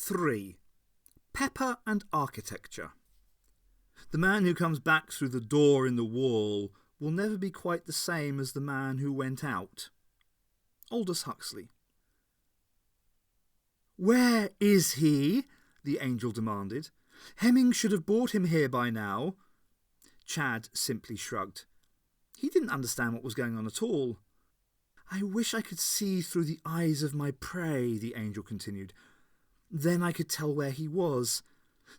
3. Pepper and architecture. The man who comes back through the door in the wall will never be quite the same as the man who went out. Aldous Huxley. "Where is he?" the angel demanded. "Hemmings should have brought him here by now." Chad simply shrugged. He didn't understand what was going on at all. "I wish I could see through the eyes of my prey," the angel continued. "Then I could tell where he was.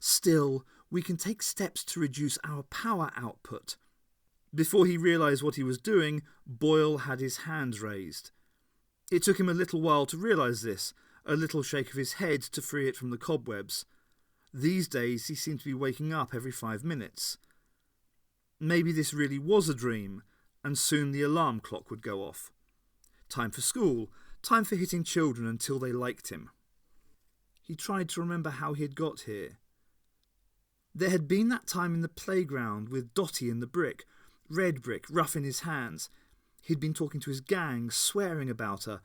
Still, we can take steps to reduce our power output." Before he realised what he was doing, Boyle had his hands raised. It took him a little while to realise this, a little shake of his head to free it from the cobwebs. These days he seemed to be waking up every 5 minutes. Maybe this really was a dream, and soon the alarm clock would go off. Time for school, time for hitting children until they liked him. He tried to remember how he had got here. There had been that time in the playground with Dotty and the brick, red brick, rough in his hands. He'd been talking to his gang, swearing about her,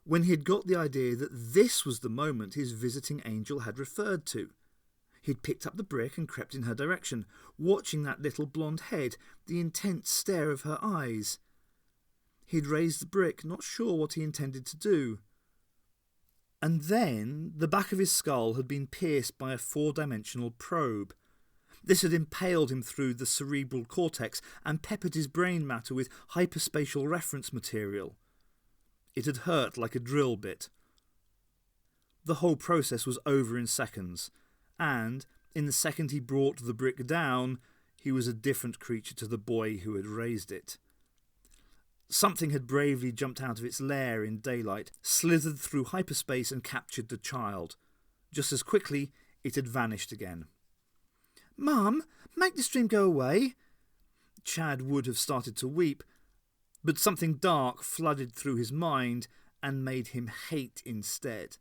when he had got the idea that this was the moment his visiting angel had referred to. He'd picked up the brick and crept in her direction, watching that little blonde head, the intense stare of her eyes. He'd raised the brick, not sure what he intended to do. And then the back of his skull had been pierced by a 4-dimensional probe. This had impaled him through the cerebral cortex and peppered his brain matter with hyperspatial reference material. It had hurt like a drill bit. The whole process was over in seconds, and in the second he brought the brick down, he was a different creature to the boy who had raised it. Something had bravely jumped out of its lair in daylight, slithered through hyperspace and captured the child. Just as quickly, it had vanished again. "Mum, make the stream go away." Chad would have started to weep, but something dark flooded through his mind and made him hate instead.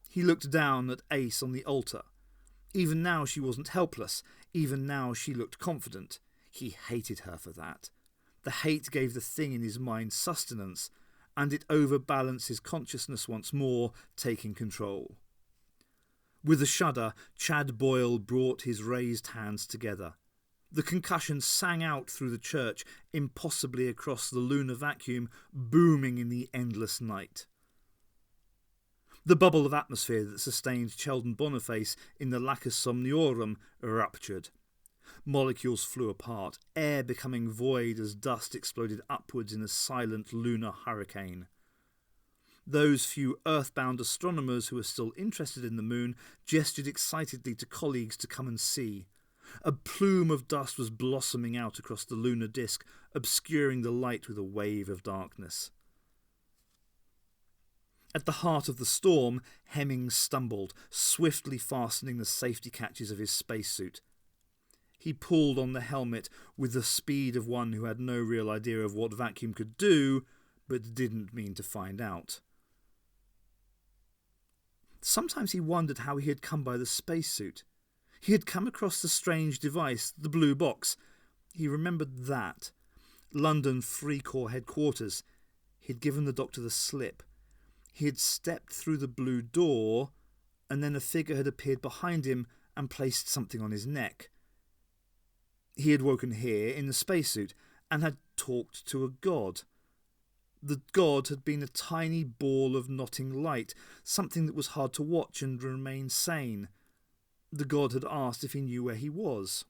He looked down at Ace on the altar. Even now she wasn't helpless. Even now she looked confident. He hated her for that. The hate gave the thing in his mind sustenance, and it overbalanced his consciousness once more, taking control. With a shudder, Chad Boyle brought his raised hands together. The concussion sang out through the church, impossibly across the lunar vacuum, booming in the endless night. The bubble of atmosphere that sustained Sheldon Boniface in the Lacus Somniorum ruptured. Molecules flew apart, air becoming void as dust exploded upwards in a silent lunar hurricane. Those few earthbound astronomers who were still interested in the moon gestured excitedly to colleagues to come and see. A plume of dust was blossoming out across the lunar disk, obscuring the light with a wave of darkness. At the heart of the storm, Hemmings stumbled, swiftly fastening the safety catches of his spacesuit. He pulled on the helmet with the speed of one who had no real idea of what vacuum could do, but didn't mean to find out. Sometimes he wondered how he had come by the spacesuit. He had come across the strange device, the blue box. He remembered that. London Free Corps headquarters. He had given the doctor the slip. He had stepped through the blue door, and then a figure had appeared behind him and placed something on his neck. He had woken here in the spacesuit and had talked to a god. The god had been a tiny ball of knotting light, something that was hard to watch and remain sane. The god had asked if he knew where he was.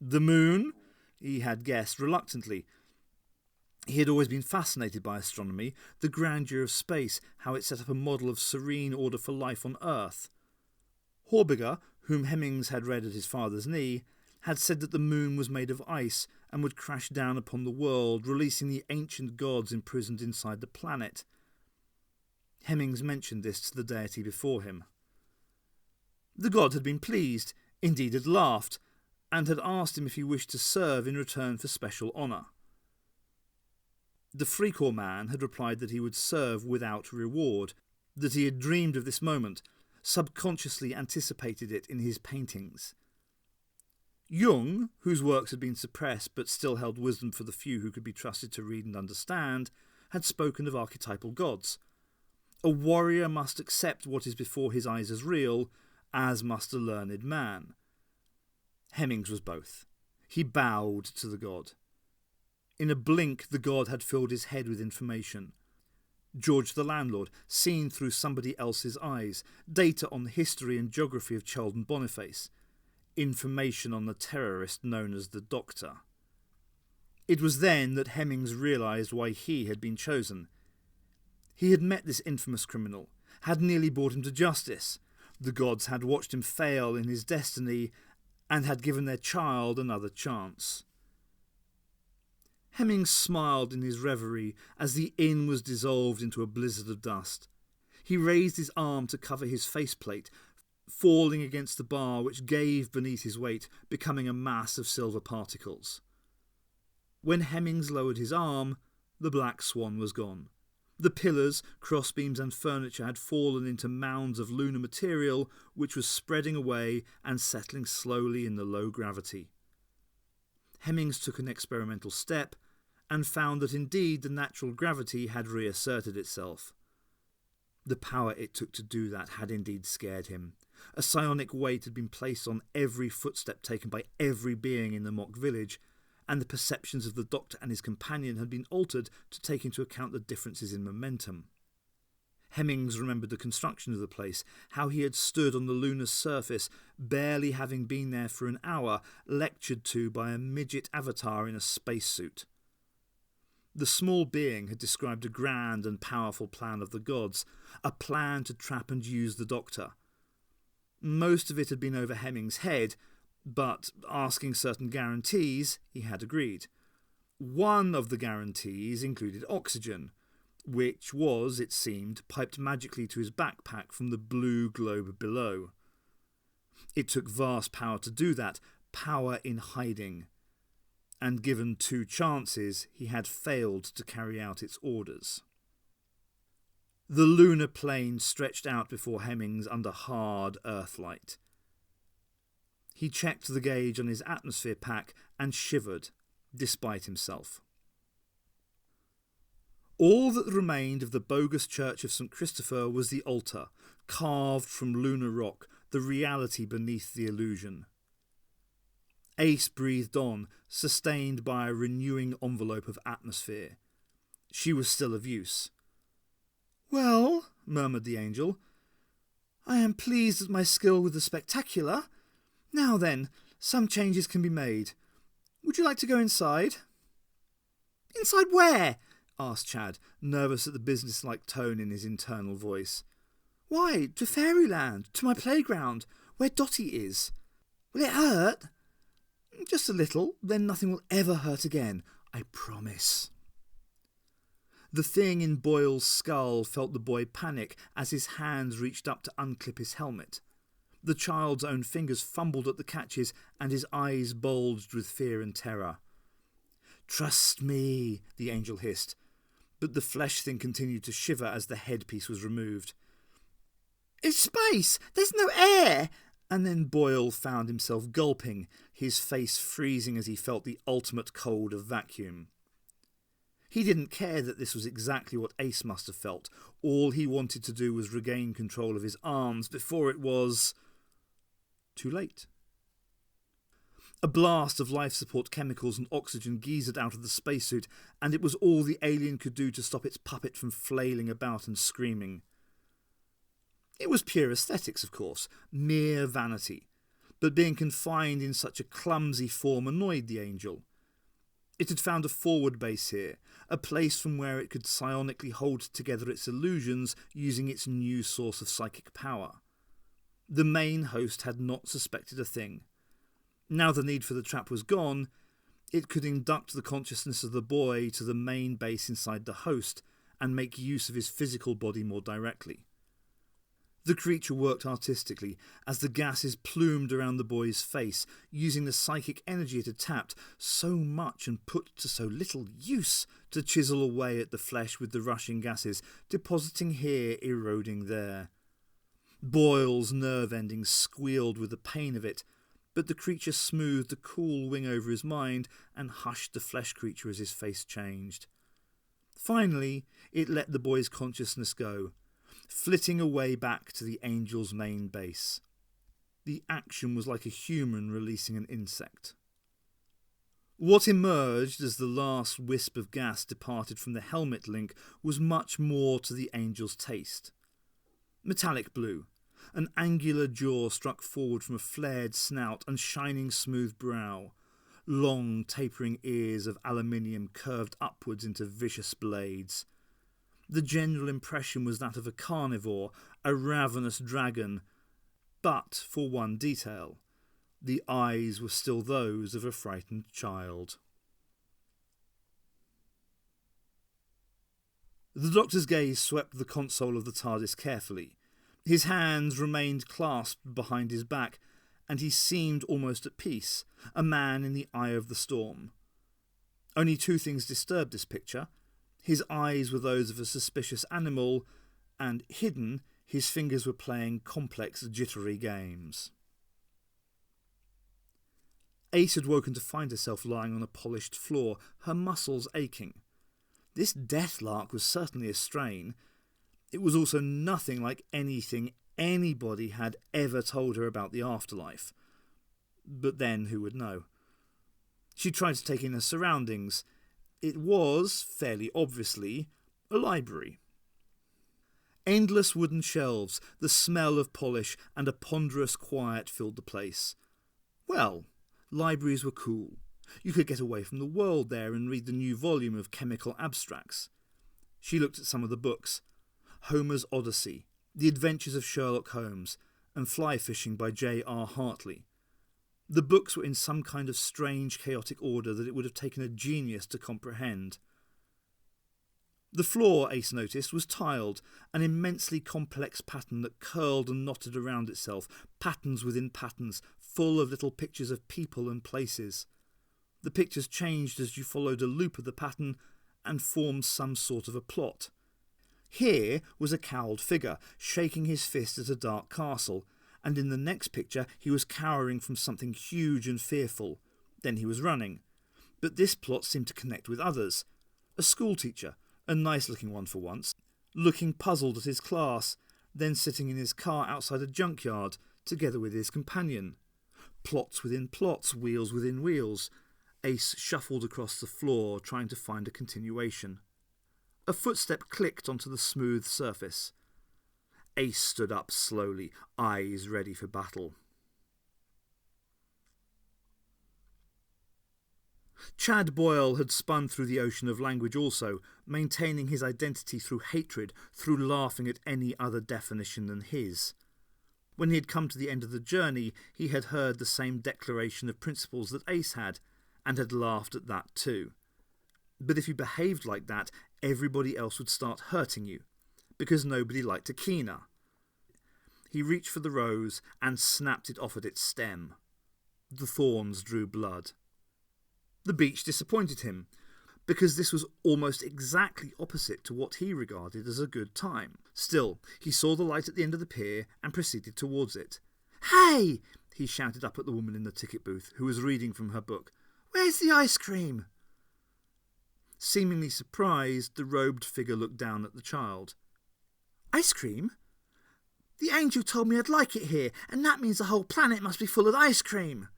The moon? He had guessed reluctantly. He had always been fascinated by astronomy, the grandeur of space, how it set up a model of serene order for life on Earth. Horbiger, whom Hemmings had read at his father's knee, had said that the moon was made of ice and would crash down upon the world, releasing the ancient gods imprisoned inside the planet. Hemmings mentioned this to the deity before him. The god had been pleased, indeed had laughed, and had asked him if he wished to serve in return for special honour. The Free Corps man had replied that he would serve without reward, that he had dreamed of this moment, subconsciously anticipated it in his paintings. Jung, whose works had been suppressed but still held wisdom for the few who could be trusted to read and understand, had spoken of archetypal gods. A warrior must accept what is before his eyes as real, as must a learned man. Hemmings was both. He bowed to the god. In a blink the god had filled his head with information. George the landlord, seen through somebody else's eyes, data on the history and geography of Charlton Boniface, information on the terrorist known as the Doctor. It was then that Hemmings realised why he had been chosen. He had met this infamous criminal, had nearly brought him to justice. The gods had watched him fail in his destiny and had given their child another chance. Hemmings smiled in his reverie as the inn was dissolved into a blizzard of dust. He raised his arm to cover his faceplate, falling against the bar which gave beneath his weight, becoming a mass of silver particles. When Hemmings lowered his arm, the black swan was gone. The pillars, crossbeams and furniture had fallen into mounds of lunar material which was spreading away and settling slowly in the low gravity. Hemmings took an experimental step and found that indeed the natural gravity had reasserted itself. The power it took to do that had indeed scared him. A psionic weight had been placed on every footstep taken by every being in the mock village, and the perceptions of the Doctor and his companion had been altered to take into account the differences in momentum. Hemmings remembered the construction of the place, how he had stood on the lunar surface, barely having been there for an hour, lectured to by a midget avatar in a spacesuit. The small being had described a grand and powerful plan of the gods, a plan to trap and use the Doctor. Most of it had been over Hemmings' head, but asking certain guarantees, he had agreed. One of the guarantees included oxygen, which was, it seemed, piped magically to his backpack from the blue globe below. It took vast power to do that, power in hiding, and given 2 chances, he had failed to carry out its orders. The lunar plain stretched out before Hemmings under hard earthlight. He checked the gauge on his atmosphere pack and shivered, despite himself. All that remained of the bogus church of St. Christopher was the altar, carved from lunar rock, the reality beneath the illusion. Ace breathed on, sustained by a renewing envelope of atmosphere. She was still of use. "Well," murmured the angel, "I am pleased at my skill with the spectacular. Now then, some changes can be made. Would you like to go inside?" "Inside where?" asked Chad, nervous at the businesslike tone in his internal voice. "Why, to Fairyland, to my playground, where Dotty is. Will it hurt?" "Just a little, then nothing will ever hurt again, I promise." The thing in Boyle's skull felt the boy panic as his hands reached up to unclip his helmet. The child's own fingers fumbled at the catches and his eyes bulged with fear and terror. "Trust me," the angel hissed, but the flesh thing continued to shiver as the headpiece was removed. "It's space! There's no air!" And then Boyle found himself gulping, his face freezing as he felt the ultimate cold of vacuum. He didn't care that this was exactly what Ace must have felt. All he wanted to do was regain control of his arms before it was too late. A blast of life support chemicals and oxygen geysered out of the spacesuit, and it was all the alien could do to stop its puppet from flailing about and screaming. It was pure aesthetics, of course, mere vanity, but being confined in such a clumsy form annoyed the angel. It had found a forward base here, a place from where it could psionically hold together its illusions using its new source of psychic power. The main host had not suspected a thing. Now the need for the trap was gone, it could induct the consciousness of the boy to the main base inside the host and make use of his physical body more directly. The creature worked artistically as the gases plumed around the boy's face, using the psychic energy it had tapped so much and put to so little use to chisel away at the flesh with the rushing gases, depositing here, eroding there. Boyle's nerve endings squealed with the pain of it, but the creature smoothed the cool wing over his mind and hushed the flesh creature as his face changed. Finally, it let the boy's consciousness go. flitting away back to the Angel's main base. The action was like a human releasing an insect. What emerged as the last wisp of gas departed from the helmet link was much more to the Angel's taste. Metallic blue, an angular jaw struck forward from a flared snout and shining smooth brow. Long tapering ears of aluminium curved upwards into vicious blades. The general impression was that of a carnivore, a ravenous dragon, but for one detail. The eyes were still those of a frightened child. The Doctor's gaze swept the console of the TARDIS carefully. His hands remained clasped behind his back, and he seemed almost at peace, a man in the eye of the storm. Only two things disturbed this picture. His eyes were those of a suspicious animal, and hidden, his fingers were playing complex, jittery games. Ace had woken to find herself lying on a polished floor, her muscles aching. This deathlark was certainly a strain. It was also nothing like anything anybody had ever told her about the afterlife. But then, who would know? She tried to take in her surroundings. It was, fairly obviously, a library. Endless wooden shelves, the smell of polish, and a ponderous quiet filled the place. Well, libraries were cool. You could get away from the world there and read the new volume of chemical abstracts. She looked at some of the books. Homer's Odyssey, The Adventures of Sherlock Holmes, and Fly Fishing by J.R. Hartley. The books were in some kind of strange, chaotic order that it would have taken a genius to comprehend. The floor, Ace noticed, was tiled, an immensely complex pattern that curled and knotted around itself, patterns within patterns, full of little pictures of people and places. The pictures changed as you followed a loop of the pattern and formed some sort of a plot. Here was a cowled figure, shaking his fist at a dark castle, and in the next picture he was cowering from something huge and fearful. Then he was running. But this plot seemed to connect with others. A schoolteacher, a nice-looking one for once, looking puzzled at his class, then sitting in his car outside a junkyard, together with his companion. Plots within plots, wheels within wheels. Ace shuffled across the floor, trying to find a continuation. A footstep clicked onto the smooth surface. Ace stood up slowly, eyes ready for battle. Chad Boyle had spun through the ocean of language also, maintaining his identity through hatred, through laughing at any other definition than his. When he had come to the end of the journey, he had heard the same declaration of principles that Ace had, and had laughed at that too. But if you behaved like that, everybody else would start hurting you, because nobody liked a keener. He reached for the rose and snapped it off at its stem. The thorns drew blood. The beach disappointed him, because this was almost exactly opposite to what he regarded as a good time. Still, he saw the light at the end of the pier and proceeded towards it. "Hey!" he shouted up at the woman in the ticket booth, who was reading from her book. "Where's the ice cream?" Seemingly surprised, the robed figure looked down at the child. "Ice cream? The angel told me I'd like it here, and that means the whole planet must be full of ice cream."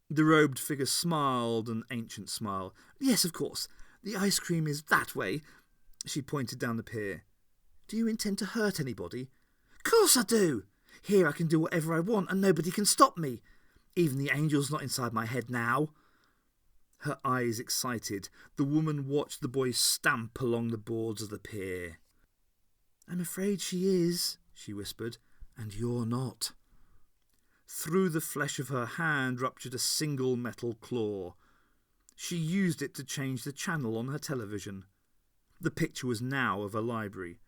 The robed figure smiled an ancient smile. "Yes, of course. The ice cream is that way." She pointed down the pier. "Do you intend to hurt anybody?" "Course I do. Here I can do whatever I want and nobody can stop me. Even the angel's not inside my head now." Her eyes excited, the woman watched the boy stamp along the boards of the pier. "I'm afraid she is," she whispered, "and you're not." Through the flesh of her hand ruptured a single metal claw. She used it to change the channel on her television. The picture was now of a library.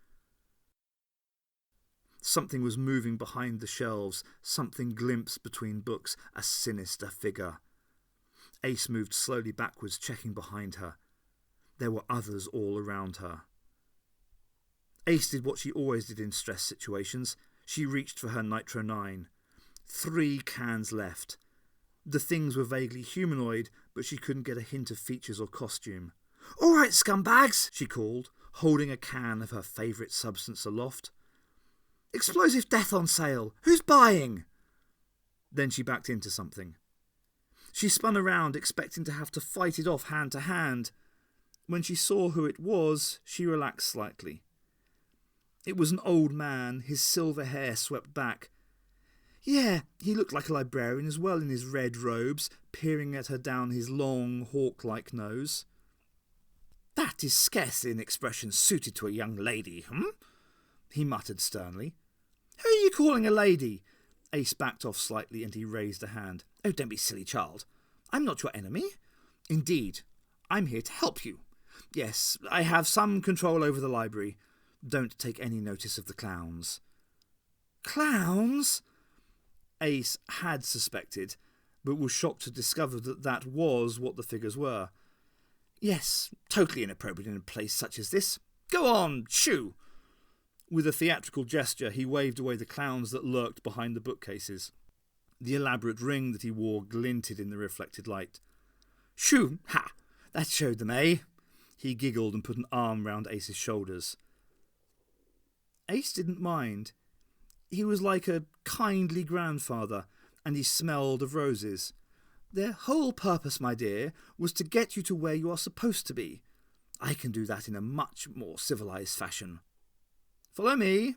Something was moving behind the shelves, something glimpsed between books, a sinister figure. Ace moved slowly backwards, checking behind her. There were others all around her. Ace did what she always did in stress situations. She reached for her Nitro 9. 3 cans left. The things were vaguely humanoid, but she couldn't get a hint of features or costume. "All right, scumbags," she called. holding a can of her favourite substance aloft. "Explosive death on sale! Who's buying?" Then she backed into something. She spun around, expecting to have to fight it off hand to hand. When she saw who it was, she relaxed slightly. It was an old man, his silver hair swept back. Yeah, he looked like a librarian as well in his red robes, peering at her down his long, hawk-like nose. "That is scarcely an expression suited to a young lady, he muttered sternly. "Who are you calling a lady?" Ace backed off slightly and he raised a hand. "Oh, don't be silly, child. I'm not your enemy. Indeed, I'm here to help you. Yes, I have some control over the library. Don't take any notice of the clowns." "Clowns?" Ace had suspected, but was shocked to discover that that was what the figures were. "Yes, totally inappropriate in a place such as this. Go on, shoo!" With a theatrical gesture, he waved away the clowns that lurked behind the bookcases. The elaborate ring that he wore glinted in the reflected light. "Shoo! Ha! That showed them, eh?" He giggled and put an arm round Ace's shoulders. Ace didn't mind. He was like a kindly grandfather, and he smelled of roses. "Their whole purpose, my dear, was to get you to where you are supposed to be. I can do that in a much more civilized fashion. Follow me."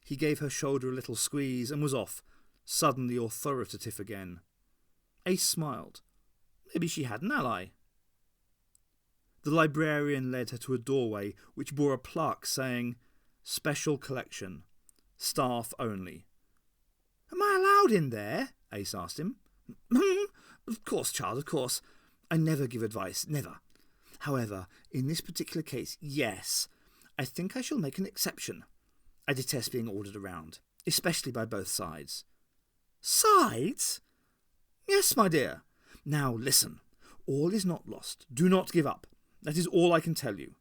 He gave her shoulder a little squeeze and was off, suddenly authoritative again. Ace smiled. Maybe she had an ally. The librarian led her to a doorway which bore a plaque saying, "Special collection. Staff only." "Am I allowed in there?" Ace asked him. "Of course, child, of course. I never give advice, never. However, in this particular case, yes. I think I shall make an exception. I detest being ordered around, especially by both sides." "Sides?" "Yes, my dear. Now listen. All is not lost. Do not give up. That is all I can tell you."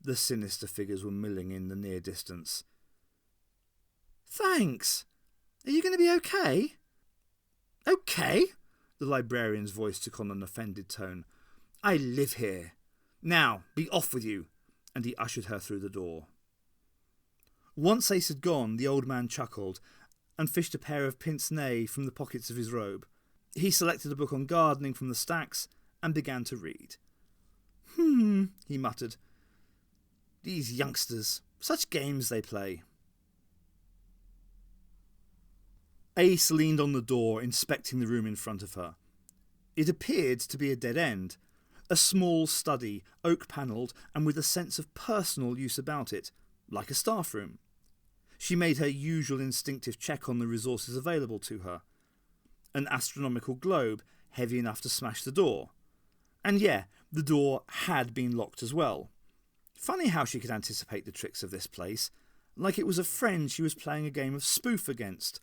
The sinister figures were milling in the near distance. "Thanks. Are you going to be okay?" "Okay?" The librarian's voice took on an offended tone. "I live here. Now, be off with you." And he ushered her through the door. Once Ace had gone, the old man chuckled and fished a pair of pince-nez from the pockets of his robe. He selected a book on gardening from the stacks and began to read. He muttered. "These youngsters, such games they play." Ace leaned on the door, inspecting the room in front of her. It appeared to be a dead end. A small study, oak-panelled and with a sense of personal use about it, like a staff room. She made her usual instinctive check on the resources available to her. An astronomical globe, heavy enough to smash the door. And yeah, the door had been locked as well. Funny how she could anticipate the tricks of this place, like it was a friend she was playing a game of spoof against.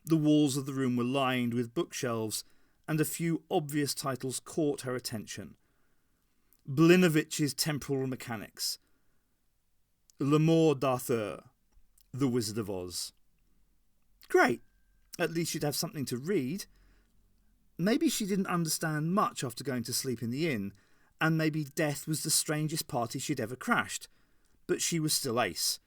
The walls of the room were lined with bookshelves, and a few obvious titles caught her attention. Blinovich's Temporal Mechanics, L'Amour d'Arthur, The Wizard of Oz. Great, at least she'd have something to read. Maybe she didn't understand much after going to sleep in the inn, and maybe death was the strangest party she'd ever crashed, but she was still Ace.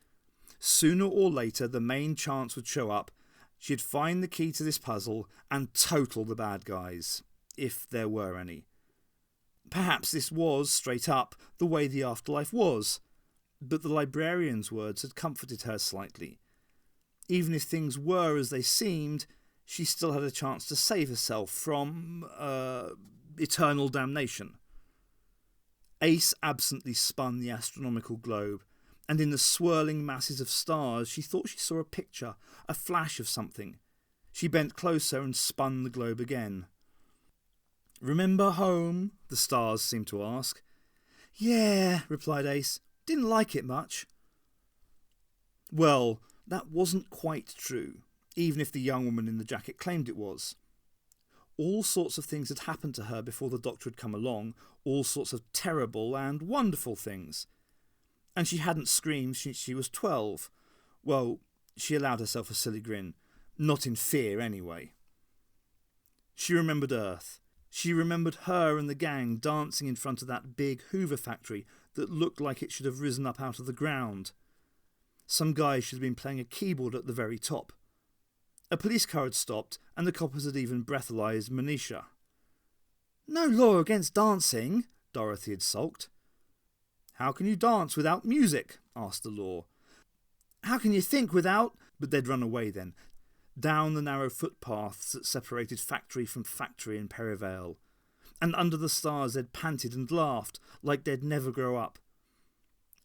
Sooner or later the main chance would show up. She'd find the key to this puzzle and total the bad guys, if there were any. Perhaps this was, straight up, the way the afterlife was, but the librarian's words had comforted her slightly. Even if things were as they seemed, she still had a chance to save herself from, eternal damnation. Ace absently spun the astronomical globe, and in the swirling masses of stars she thought she saw a picture, a flash of something. She bent closer and spun the globe again. "Remember home?" the stars seemed to ask. "Yeah," replied Ace. "Didn't like it much." Well, that wasn't quite true, even if the young woman in the jacket claimed it was. All sorts of things had happened to her before the doctor had come along, all sorts of terrible and wonderful things. And she hadn't screamed since she was 12. Well, she allowed herself a silly grin. Not in fear, anyway. She remembered Earth. She remembered her and the gang dancing in front of that big Hoover factory that looked like it should have risen up out of the ground. Some guy should have been playing a keyboard at the very top. A police car had stopped, and the coppers had even breathalyzed Manisha. "No law against dancing," Dorothy had sulked. "How can you dance without music?" asked the law. "How can you think without—" But they'd run away then, down the narrow footpaths that separated factory from factory in Perivale, and under the stars they'd panted and laughed like they'd never grow up.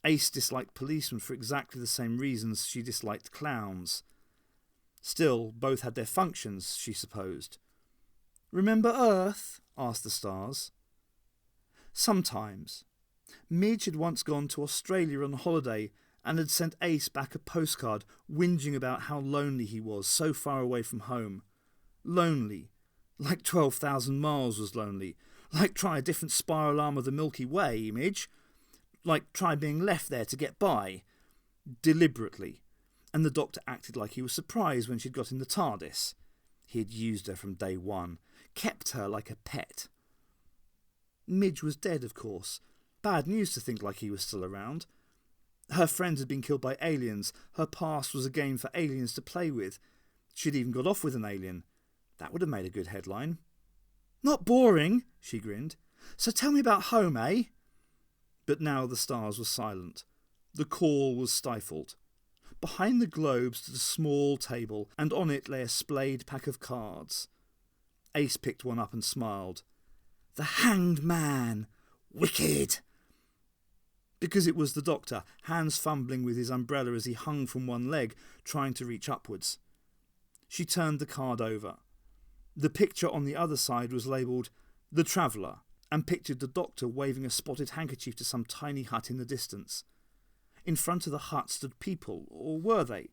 Ace disliked policemen for exactly the same reasons she disliked clowns. Still, both had their functions, she supposed. "Remember Earth?" asked the stars. Sometimes. Midge had once gone to Australia on holiday and had sent Ace back a postcard whinging about how lonely he was so far away from home. Lonely. Like 12,000 miles was lonely. Like try a different spiral arm of the Milky Way, Midge. Like try being left there to get by. Deliberately. And the doctor acted like he was surprised when she'd got in the TARDIS. He had used her from day one. Kept her like a pet. Midge was dead, of course. Bad news to think like he was still around. Her friends had been killed by aliens. Her past was a game for aliens to play with. She'd even got off with an alien. That would have made a good headline. "Not boring," she grinned. "So tell me about home, eh?" But now the stars were silent. The call was stifled. Behind the globe stood a small table, and on it lay a splayed pack of cards. Ace picked one up and smiled. "The Hanged Man! Wicked!" Because it was the doctor, hands fumbling with his umbrella as he hung from one leg, trying to reach upwards. She turned the card over. The picture on the other side was labelled "The Traveller," and pictured the doctor waving a spotted handkerchief to some tiny hut in the distance. In front of the hut stood people, or were they?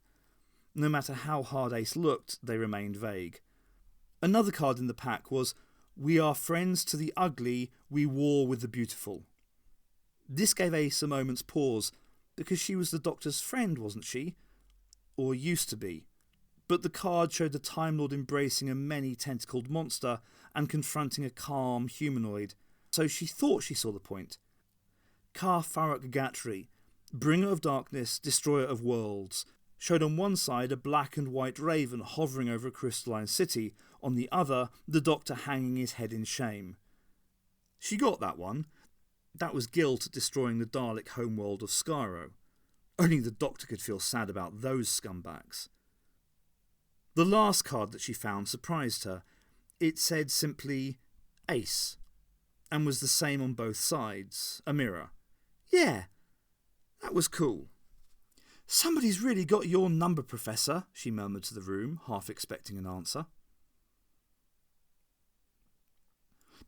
No matter how hard Ace looked, they remained vague. Another card in the pack was "We are friends to the ugly, we war with the beautiful." This gave Ace a moment's pause, because she was the doctor's friend, wasn't she? Or used to be. But the card showed the Time Lord embracing a many-tentacled monster and confronting a calm humanoid, so she thought she saw the point. Kar Farak Gatri, bringer of darkness, destroyer of worlds, showed on one side a black and white raven hovering over a crystalline city, on the other the doctor hanging his head in shame. She got that one. That was guilt at destroying the Dalek homeworld of Skaro. Only the doctor could feel sad about those scumbags. The last card that she found surprised her. It said simply Ace, and was the same on both sides, a mirror. Yeah, that was cool. "Somebody's really got your number, Professor," she murmured to the room, half expecting an answer.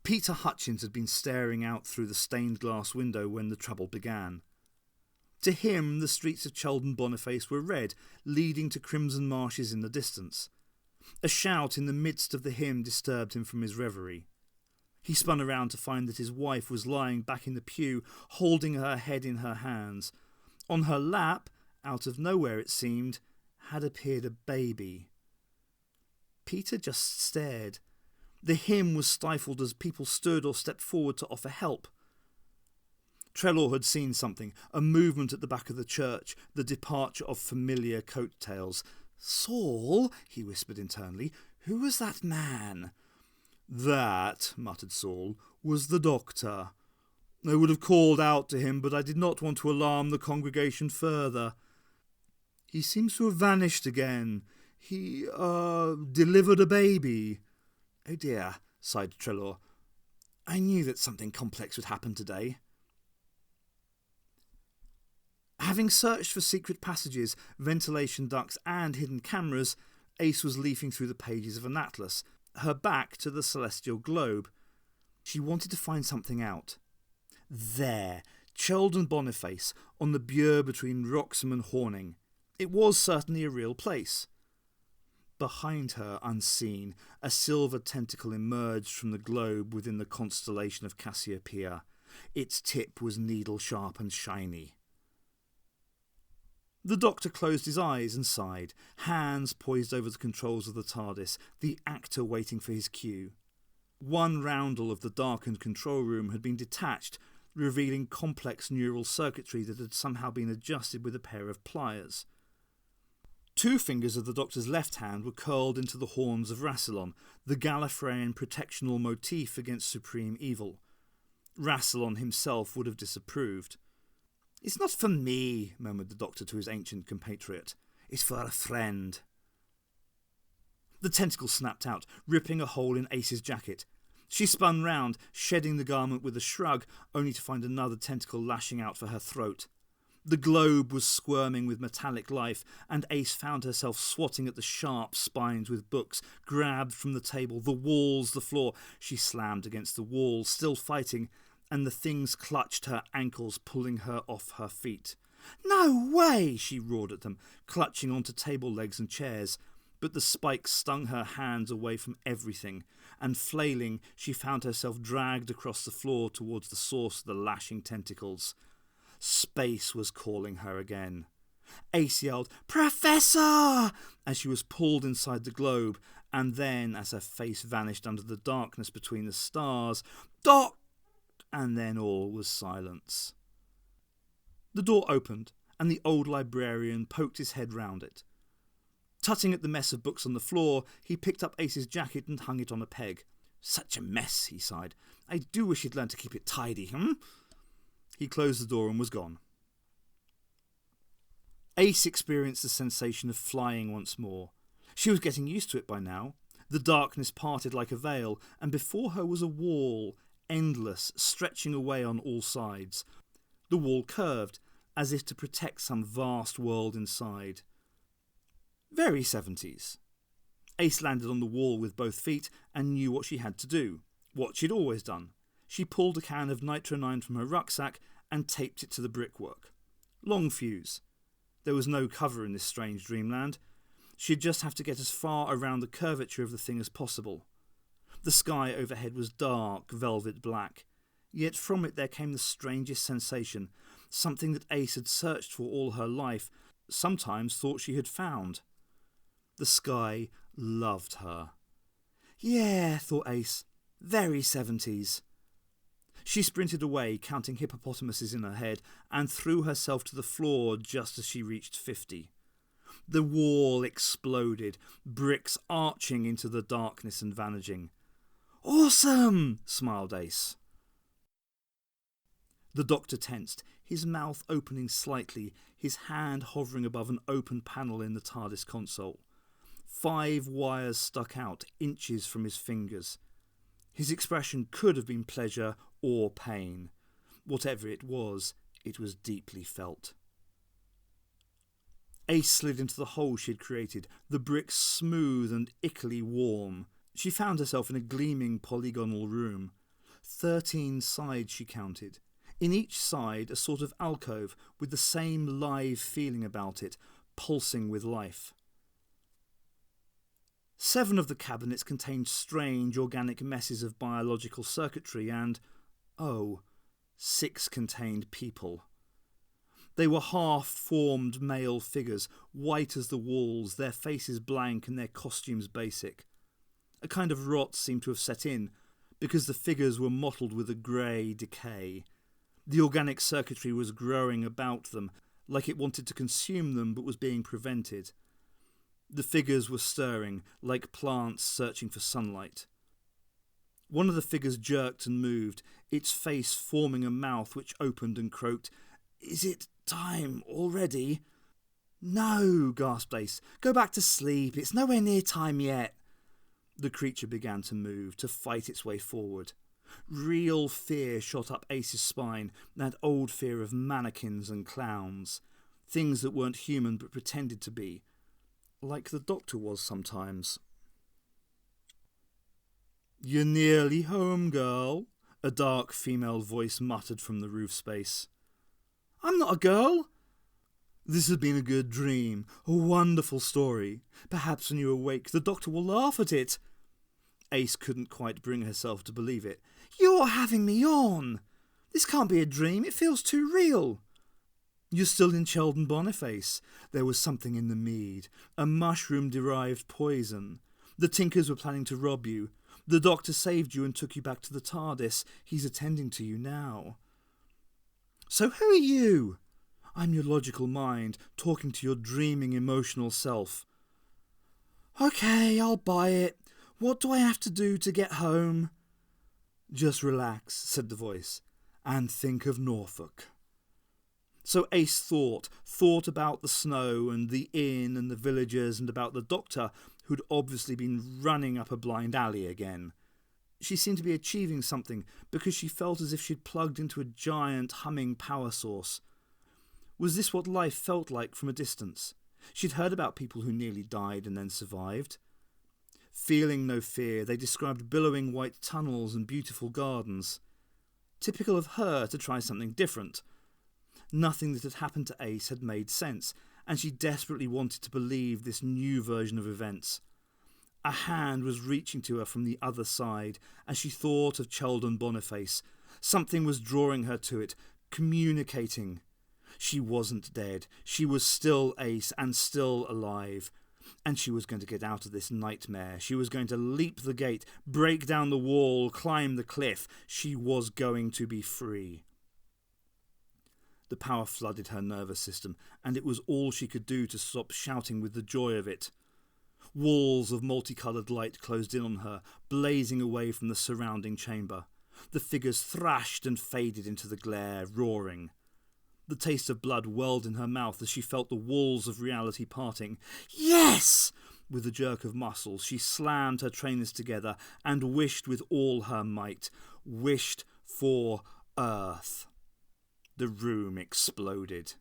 Peter Hutchins had been staring out through the stained glass window when the trouble began. To him, the streets of Cheldon Boniface were red, leading to crimson marshes in the distance. A shout in the midst of the hymn disturbed him from his reverie. He spun around to find that his wife was lying back in the pew, holding her head in her hands. On her lap, out of nowhere it seemed, had appeared a baby. Peter just stared. The hymn was stifled as people stood or stepped forward to offer help. Trelaw had seen something, a movement at the back of the church, the departure of familiar coat-tails. "Saul," he whispered internally, "who was that man?" "That," muttered Saul, "was the doctor. I would have called out to him, but I did not want to alarm the congregation further. He seems to have vanished again. He, delivered a baby." "Oh dear," sighed Trelaw. "I knew that something complex would happen today." Having searched for secret passages, ventilation ducts and hidden cameras, Ace was leafing through the pages of an atlas, her back to the celestial globe. She wanted to find something out. There, Cheldon Boniface, on the Bure between Wroxham and Horning. It was certainly a real place. Behind her, unseen, a silver tentacle emerged from the globe within the constellation of Cassiopeia. Its tip was needle-sharp and shiny. The doctor closed his eyes and sighed, hands poised over the controls of the TARDIS, the actor waiting for his cue. One roundel of the darkened control room had been detached, revealing complex neural circuitry that had somehow been adjusted with a pair of pliers. 2 fingers of the Doctor's left hand were curled into the horns of Rassilon, the Gallifreyan protectional motif against supreme evil. Rassilon himself would have disapproved. "It's not for me," murmured the Doctor to his ancient compatriot. "It's for a friend." The tentacle snapped out, ripping a hole in Ace's jacket. She spun round, shedding the garment with a shrug, only to find another tentacle lashing out for her throat. The globe was squirming with metallic life, and Ace found herself swatting at the sharp spines with books, grabbed from the table, the walls, the floor. She slammed against the wall, still fighting, and the things clutched her ankles, pulling her off her feet. "No way!" she roared at them, clutching onto table legs and chairs. But the spikes stung her hands away from everything, and flailing, she found herself dragged across the floor towards the source of the lashing tentacles. Space was calling her again. Ace yelled, "Professor!" as she was pulled inside the globe, and then, as her face vanished under the darkness between the stars, "Doc!" and then all was silence. The door opened, and the old librarian poked his head round it. Tutting at the mess of books on the floor, he picked up Ace's jacket and hung it on a peg. "Such a mess," he sighed. "I do wish he'd learned to keep it tidy, He closed the door and was gone. Ace experienced the sensation of flying once more. She was getting used to it by now. The darkness parted like a veil, and before her was a wall, endless, stretching away on all sides. The wall curved, as if to protect some vast world inside. Very 70s. Ace landed on the wall with both feet and knew what she had to do, what she'd always done. She pulled a can of nitronine from her rucksack and taped it to the brickwork. Long fuse. There was no cover in this strange dreamland. She'd just have to get as far around the curvature of the thing as possible. The sky overhead was dark, velvet black. Yet from it there came the strangest sensation, something that Ace had searched for all her life, sometimes thought she had found. The sky loved her. Yeah, thought Ace, very 70s. She sprinted away, counting hippopotamuses in her head, and threw herself to the floor just as she reached 50. The wall exploded, bricks arching into the darkness and vanishing. "Awesome!" smiled Ace. The Doctor tensed, his mouth opening slightly, his hand hovering above an open panel in the TARDIS console. 5 wires stuck out, inches from his fingers. His expression could have been pleasure or pain. Whatever it was deeply felt. Ace slid into the hole she had created, the bricks smooth and ickily warm. She found herself in a gleaming polygonal room. 13 sides she counted. In each side a sort of alcove with the same live feeling about it, pulsing with life. 7 of the cabinets contained strange organic messes of biological circuitry and, 6 contained people. They were half-formed male figures, white as the walls, their faces blank and their costumes basic. A kind of rot seemed to have set in, because the figures were mottled with a grey decay. The organic circuitry was growing about them, like it wanted to consume them but was being prevented. The figures were stirring, like plants searching for sunlight. One of the figures jerked and moved, its face forming a mouth which opened and croaked, "Is it time already?" "No," gasped Ace. "Go back to sleep. It's nowhere near time yet." The creature began to move, to fight its way forward. Real fear shot up Ace's spine, that old fear of mannequins and clowns. Things that weren't human but pretended to be. Like the Doctor was sometimes. "You're nearly home, girl," a dark female voice muttered from the roof space. "I'm not a girl." "This has been a good dream, a wonderful story. Perhaps when you awake the Doctor will laugh at it." Ace couldn't quite bring herself to believe it. "You're having me on. This can't be a dream, it feels too real." "You're still in Sheldon Boniface. There was something in the mead, a mushroom-derived poison. The Tinkers were planning to rob you. The Doctor saved you and took you back to the TARDIS. He's attending to you now." So who are you? I'm your logical mind, talking to your dreaming emotional self. Okay, I'll buy it. What do I have to do to get home? Just relax, said the voice, and think of Norfolk. So Ace thought about the snow and the inn and the villagers and about the doctor who'd obviously been running up a blind alley again. She seemed to be achieving something because she felt as if she'd plugged into a giant humming power source. Was this what life felt like from a distance? She'd heard about people who nearly died and then survived. Feeling no fear, they described billowing white tunnels and beautiful gardens. Typical of her to try something different. Nothing that had happened to Ace had made sense, and she desperately wanted to believe this new version of events. A hand was reaching to her from the other side as she thought of Cheldon Boniface. Something was drawing her to it, communicating. She wasn't dead. She was still Ace and still alive. And she was going to get out of this nightmare. She was going to leap the gate, break down the wall, climb the cliff. She was going to be free. The power flooded her nervous system, and it was all she could do to stop shouting with the joy of it. Walls of multicoloured light closed in on her, blazing away from the surrounding chamber. The figures thrashed and faded into the glare, roaring. The taste of blood welled in her mouth as she felt the walls of reality parting. Yes! With a jerk of muscles, she slammed her trainers together and wished with all her might. Wished for Earth. The room exploded.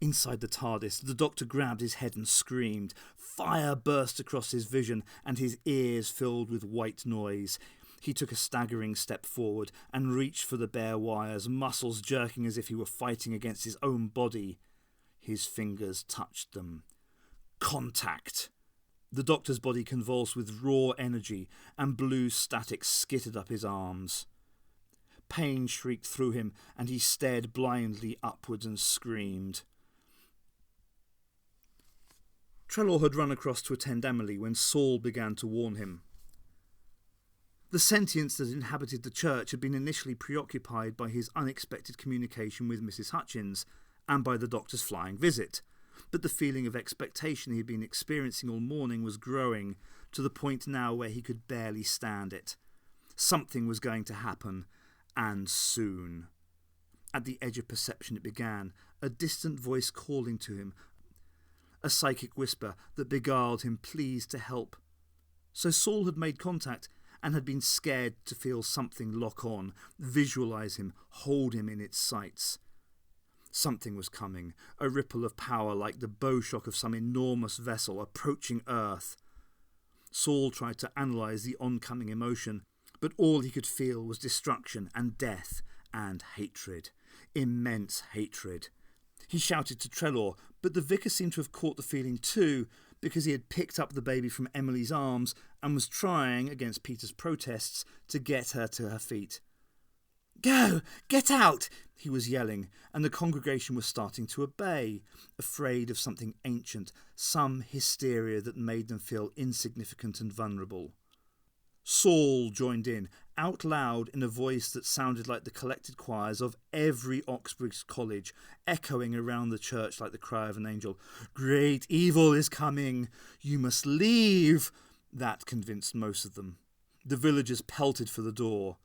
Inside the TARDIS, the Doctor grabbed his head and screamed. Fire burst across his vision, and his ears filled with white noise. He took a staggering step forward and reached for the bare wires, muscles jerking as if he were fighting against his own body. His fingers touched them. Contact! The Doctor's body convulsed with raw energy, and blue static skittered up his arms. Pain shrieked through him, and he stared blindly upwards and screamed. Trelaw had run across to attend Emily when Saul began to warn him. The sentience that inhabited the church had been initially preoccupied by his unexpected communication with Mrs. Hutchins and by the Doctor's flying visit, but the feeling of expectation he had been experiencing all morning was growing to the point now where he could barely stand it. Something was going to happen, and soon. At the edge of perception it began, a distant voice calling to him, a psychic whisper that beguiled him pleased to help. So Saul had made contact and had been scared to feel something lock on, visualize him, hold him in its sights. Something was coming, a ripple of power like the bow shock of some enormous vessel approaching Earth. Saul tried to analyse the oncoming emotion, but all he could feel was destruction and death and hatred. Immense hatred. He shouted to Trelaw, but the vicar seemed to have caught the feeling too, because he had picked up the baby from Emily's arms and was trying, against Peter's protests, to get her to her feet. "Go! Get out!" he was yelling, and the congregation was starting to obey, afraid of something ancient, some hysteria that made them feel insignificant and vulnerable. Saul joined in, out loud in a voice that sounded like the collected choirs of every Oxbridge college, echoing around the church like the cry of an angel. "Great evil is coming! You must leave!" That convinced most of them. The villagers pelted for the door.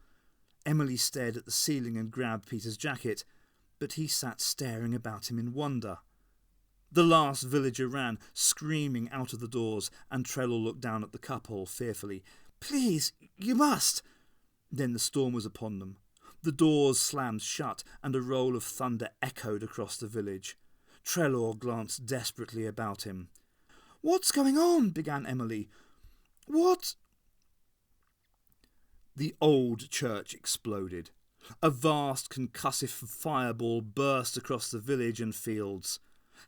Emily stared at the ceiling and grabbed Peter's jacket, but he sat staring about him in wonder. The last villager ran, screaming out of the doors, and Trelaw looked down at the couple fearfully. "Please, you must!" Then the storm was upon them. The doors slammed shut, and a roll of thunder echoed across the village. Trelaw glanced desperately about him. "What's going on?" began Emily. "What?" The old church exploded. A vast concussive fireball burst across the village and fields.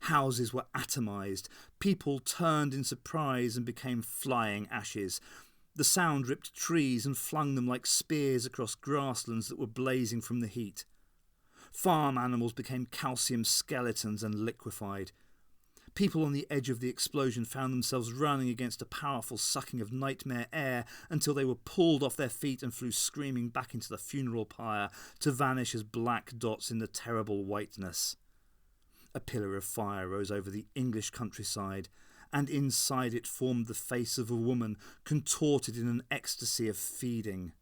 Houses were atomized. People turned in surprise and became flying ashes. The sound ripped trees and flung them like spears across grasslands that were blazing from the heat. Farm animals became calcium skeletons and liquefied. People on the edge of the explosion found themselves running against a powerful sucking of nightmare air until they were pulled off their feet and flew screaming back into the funeral pyre to vanish as black dots in the terrible whiteness. A pillar of fire rose over the English countryside, and inside it formed the face of a woman contorted in an ecstasy of feeding.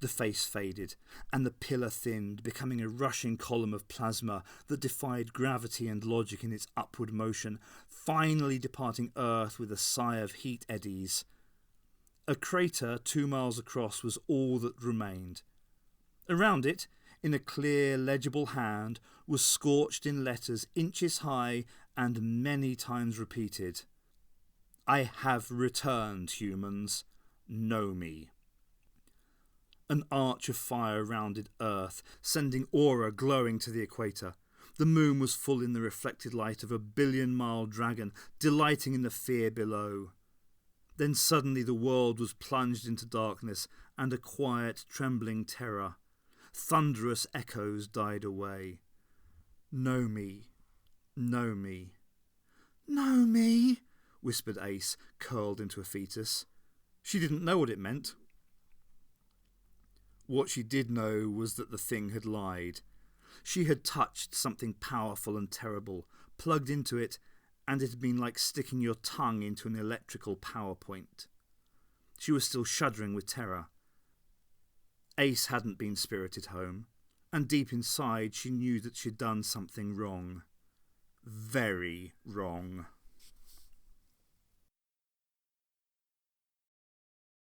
The face faded, and the pillar thinned, becoming a rushing column of plasma that defied gravity and logic in its upward motion, finally departing Earth with a sigh of heat eddies. A crater 2 miles across was all that remained. Around it, in a clear, legible hand, was scorched in letters inches high and many times repeated, "I have returned, humans. Know me." An arch of fire rounded Earth, sending aura glowing to the equator. The moon was full in the reflected light of a billion-mile dragon, delighting in the fear below. Then suddenly the world was plunged into darkness and a quiet, trembling terror. Thunderous echoes died away. "Know me, know me." "Know me," whispered Ace, curled into a fetus. She didn't know what it meant. What she did know was that the thing had lied. She had touched something powerful and terrible, plugged into it, and it had been like sticking your tongue into an electrical power point. She was still shuddering with terror. Ace hadn't been spirited home, and deep inside she knew that she'd done something wrong. Very wrong.